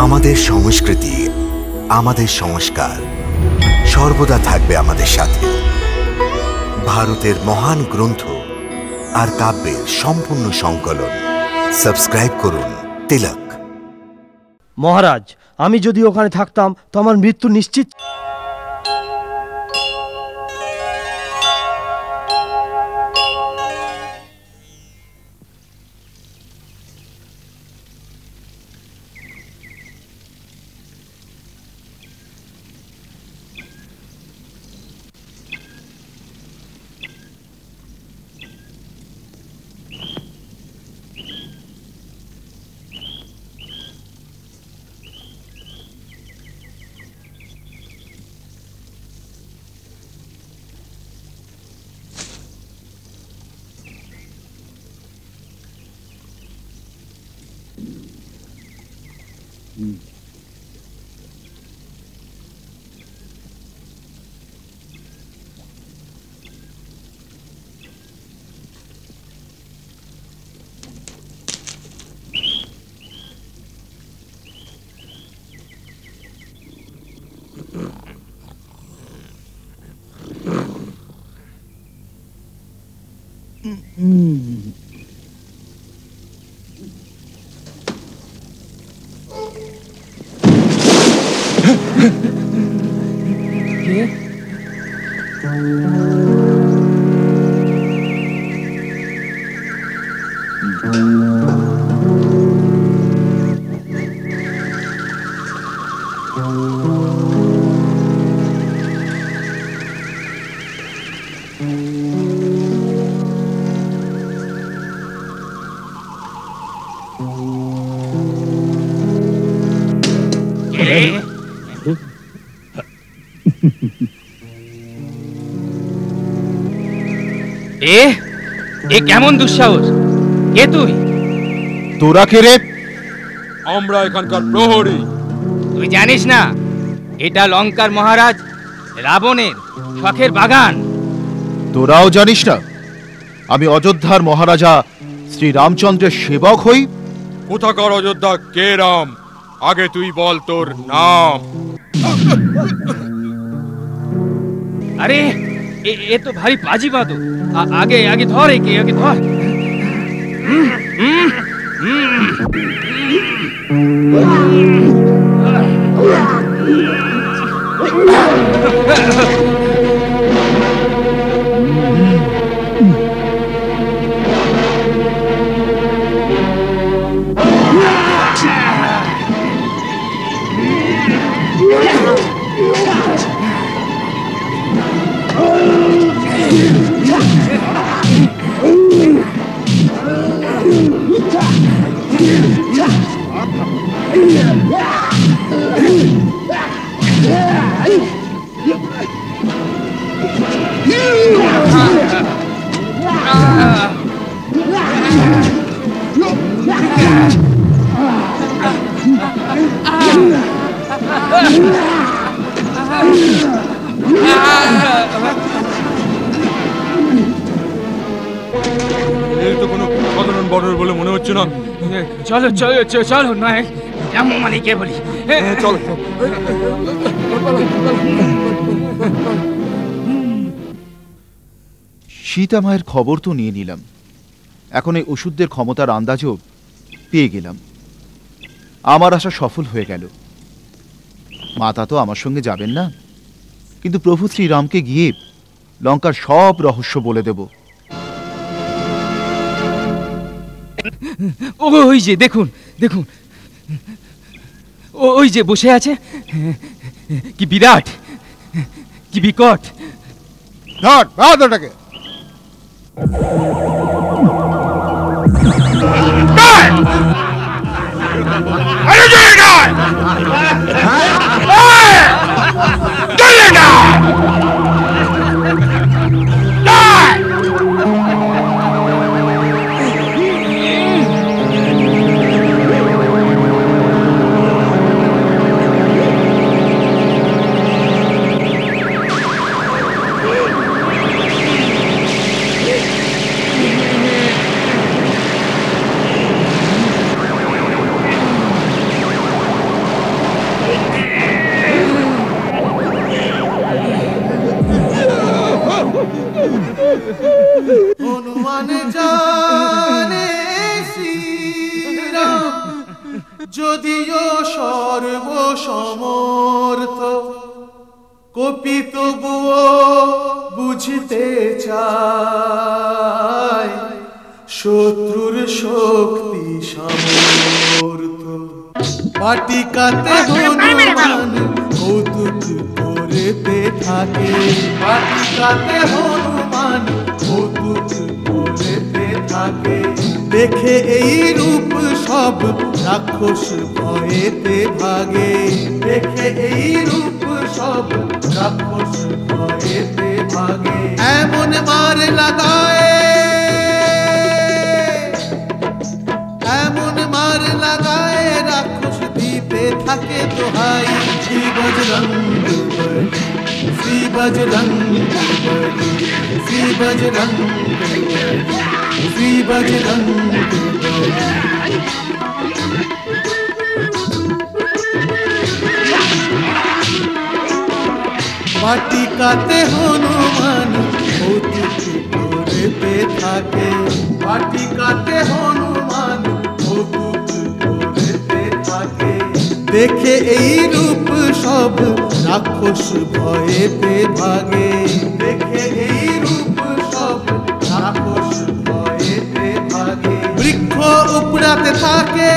আমাদের সংস্কৃতি, আমাদের সংস্কার সর্বদা থাকবে আমাদের সাথে। ভারতের মহান গ্রন্থ আর কাব্যের সম্পূর্ণ সংকলন। সাবস্ক্রাইব করুন তিলক। মহারাজ, আমি যদি ওখানে থাকতাম তো আমার মৃত্যু নিশ্চিত। এ কেমন দুঃসাহস? কে তুই? তোরা কে রে? আমরা এখানকার প্রহরী। তুই জানিস না এটা লঙ্কার মহারাজ রাবণের শখের বাগান? তোরাও জানিস না আমি অযোধ্যার মহারাজা শ্রী রামচন্দ্রের সেবক হই? কোথাকার অযোধ্যা কে রাম? আগে তুই বল তোর নাম। আরে এ তো ভারী বাজি বাদক। আগে আগে ধর, একে আগে ধর। বর্ণর বলে মনে হচ্ছে না। চলো চলো চলো নায়ক, যেমন মালিককে বলি চলো। সীতা মায়ের খবর তো নিয়ে নিলাম, এখন এই ওষুধদের ক্ষমতার আন্দাজও পেয়ে গেলাম। আমার আশা সফল হয়ে গেল। মাতা তো আমার সঙ্গে যাবেন না, কিন্তু প্রভু শ্রীরামকে গিয়ে লঙ্কার সব রহস্য বলে দেব। ওই যে দেখুন দেখুন, ওই যে বসে আছে, কি বিরাট, কি বিকট। ধর বাহাদুরটাকে। যদিও সর্বসমর্থ কপি তবুও বুঝতে চায় শত্রুর শক্তি সামর্থ্য। বাটিকাতে হনুমান কৌতুক করেতে থাকে, বাটিকাতে হনুমান কৌতুক করেতে থাকে। দেখে এই রূপ সব রাক্ষস ভয়েতে ভাগে, দেখে এই রূপ সব রাক্ষস ভয়েতে ভাগে। এমন মার লাগায়, এমন মার লাগায় রাক্ষস দিতে থাকে দোহাই। শ্রী বজরঙ্গ বলি, শ্রী বজরঙ্গ বলি, শ্রী বজরঙ্গ বলি, শ্রী বজরঙ্গ বলি। বাটিকাতে হনুমান কৌতুক করেতে থাকে, বাটিকাতে হনুমান কৌতুক করেতে থাকে। দেখে এই রূপ সব রাক্ষস ভয়েতে ভাগে, দেখে এই রূপ সব রাক্ষস ভয়েতে ভাগে। বৃক্ষ উপড়াতে থাকে,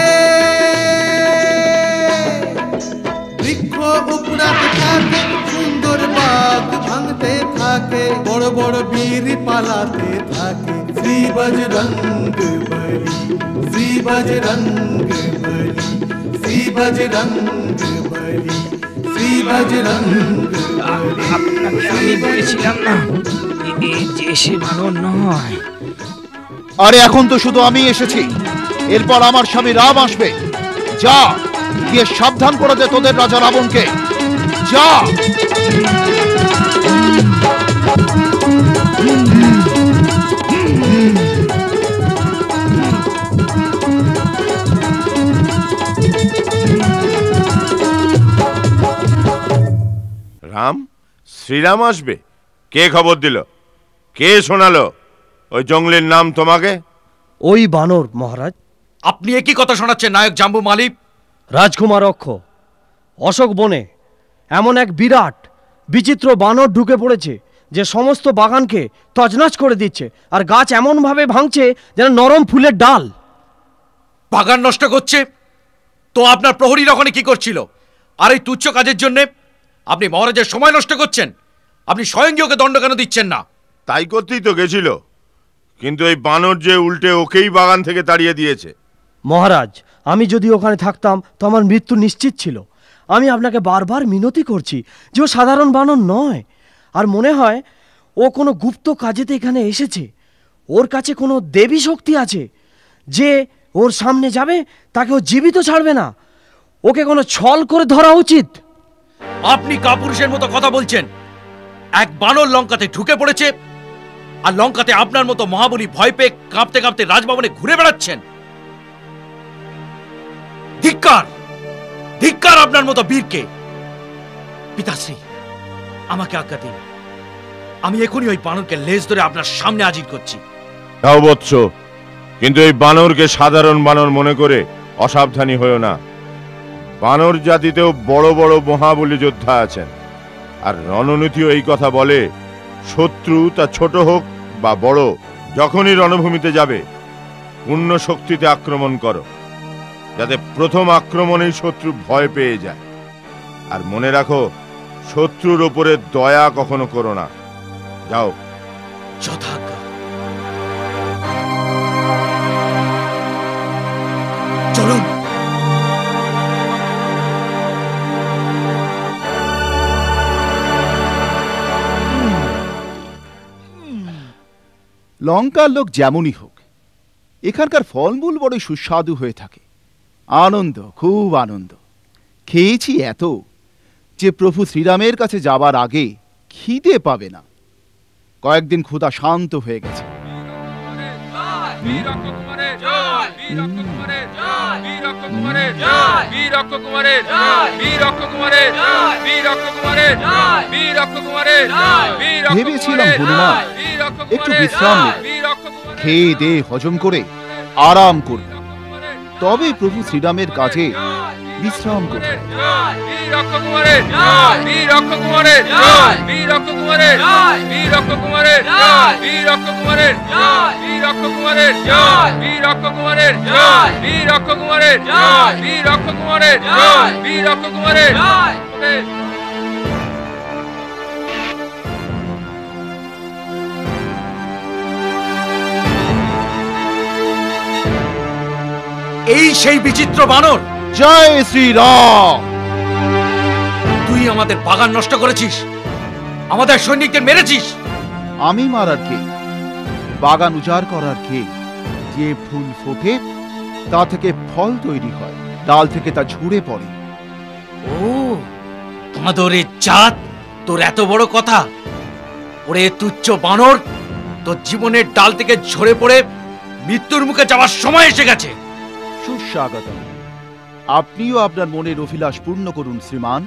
বৃক্ষ উপড়াতে থাকে, সুন্দর বাগ ভাঙতে থাকে, বড় বড় বীর পালাতে থাকে। শ্রী বজরঙ্গ বলি, শ্রী বজরঙ্গ বলি, শ্রী বজরঙ্গ বলি, শ্রী বজরঙ্গ বলি। আমি বলেছিলাম না এই যে সে বানর নয়। আরে এখন তো শুধু আমি এসেছি, এরপর আমার স্বামী রাম আসবে। যা গিয়ে সাবধান করে দে তোদের রাজা রাবণকে, যা। রাম, শ্রীরাম আসবে? কে খবর দিল? কে শোনালো ওই জঙ্গলের নাম তোমাকে? ওই বানর মহারাজ। আপনি একই কথা শোনাচ্ছেন নায়ক জাম্বু মালিক? রাজকুমার অক্ষ, অশোক বনে এমন এক বিরাট বিচিত্র বানর ঢুকে পড়েছে যে সমস্ত বাগানকে তছনছ করে দিচ্ছে, আর গাছ এমনভাবে ভাঙছে যেন নরম ফুলের ডাল। বাগান নষ্ট করছে? তো আপনার প্রহরীরা ওখানে কি করছিল? আর এই তুচ্ছ কাজের জন্য আপনি মহারাজের সময় নষ্ট করছেন। আপনি স্বয়ং ওকে দণ্ড কেন দিচ্ছেন না? তাই করতেই তো গেছিল, কিন্তু এই বানর যে উল্টে ওকেই বাগান থেকে তাড়িয়ে দিয়েছে। মহারাজ, আমি যদি ওখানে থাকতাম তো আমার মৃত্যু নিশ্চিত ছিল। আমি আপনাকে বারবার মিনতি করছি যে ও সাধারণ বানর নয়, আর মনে হয় ও কোনো গুপ্ত কাজেতে এখানে এসেছে। ওর কাছে কোনো দেবী শক্তি আছে যে ওর সামনে যাবে তাকে ও জীবিত ছাড়বে না। ওকে কোনো ছল করে ধরা উচিত। আপনি কাপুরুষের মতো কথা বলছেন। এক বানর লঙ্কাতে ঢুকে পড়েছে, আর লঙ্কাতে আপনার মতো মহাবলী ভয় পেয়ে কাঁপতে কাঁপতে রাজভবনে ঘুরে বেড়াচ্ছেন। ধিক্কার, ধিক্কার আপনার মতো বীরকে। পিতাশ্রী, আমাকে আজ্ঞা দিন, আমি এখনই ওই বানরকে লেজ ধরে আপনার সামনে হাজির করছি। যাও বৎস, কিন্তু এই বানরকে সাধারণ বানর মনে করে অসাবধানী হয়েও না। বানর জাতিতেও বড় বড় মহাবলী যোদ্ধা আছেন, আর রণনীতিও এই কথা বলে, শত্রু তা ছোট হোক বা বড়, যখনই রণভূমিতে যাবে পূর্ণ শক্তিতে আক্রমণ করো, যাতে প্রথম আক্রমণেই শত্রু ভয় পেয়ে যায়। আর মনে রাখো, শত্রুর ওপরে দয়া কখনো করো না। যাও। যথাজ্ঞা। চলুন। লঙ্কার লোক যেমনই হোক, এখানকার ফলমূল বড় সুস্বাদু হয়ে থাকে। আনন্দ, খুব আনন্দ। খেয়েছি এত যে প্রভু শ্রীরামের কাছে যাবার আগে খিদে পাবে না। কয়েকদিন ক্ষুধা শান্ত হয়ে গেছে। ভেবেছিলাম হনুমান একটু বিশ্রাম নেবে, খেয়ে দে হজম করে আরাম করবে, তবে প্রভু শ্রীরামের কাজে বিশ্রাম করুন। বীর অক্ষকুমারের জয়, বীর অক্ষকুমারের জয়, বীর অক্ষকুমারের জয়, বীর অক্ষকুমারের জয়, বীর অক্ষকুমারের জয়, বীর অক্ষকুমারের জয়, বীর অক্ষকুমারের জয়, বীর অক্ষকুমারের জয়, বীর অক্ষকুমারের জয়, বীর অক্ষকুমারের জয়। এই সেই বিচিত্র বানর। জয় শ্রীরাম। তুই আমাদের বাগান নষ্ট করেছিস, আমাদের সৈনিকদের মেরেছিস। আমি মারার কে? বাগান উজাড় করার কে? যে ফুল ফোটে তা থেকে ফল তৈরি হয়, ডাল থেকে তা ঝরে পড়ে। ও বাঁদরের জাত, তোর এত বড় কথা? ওরে তুচ্ছ বানর, তোর জীবনের ডাল থেকে ঝরে পড়ে মৃত্যুর মুখে যাওয়ার সময় এসে গেছে। সুস্বাগতম। আপনিও আপনার মনের অভিলাষ পূর্ণ করুন শ্রীমান।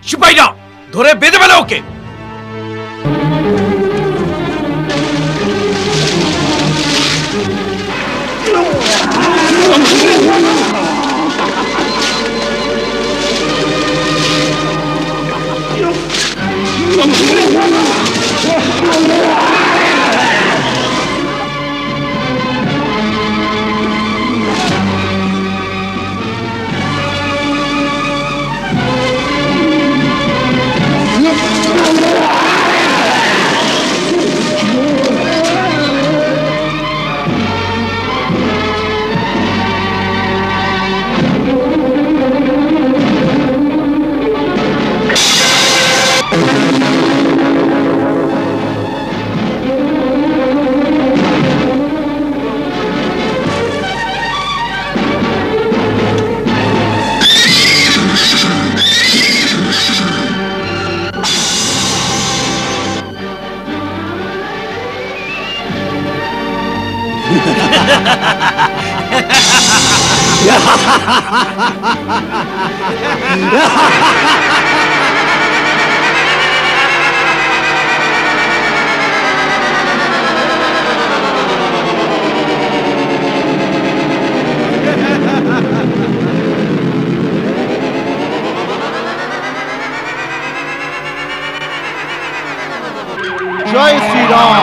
সিপাহীরা ধরে বেঁধে ফেলে ওকে। জয় শ্রীরাম।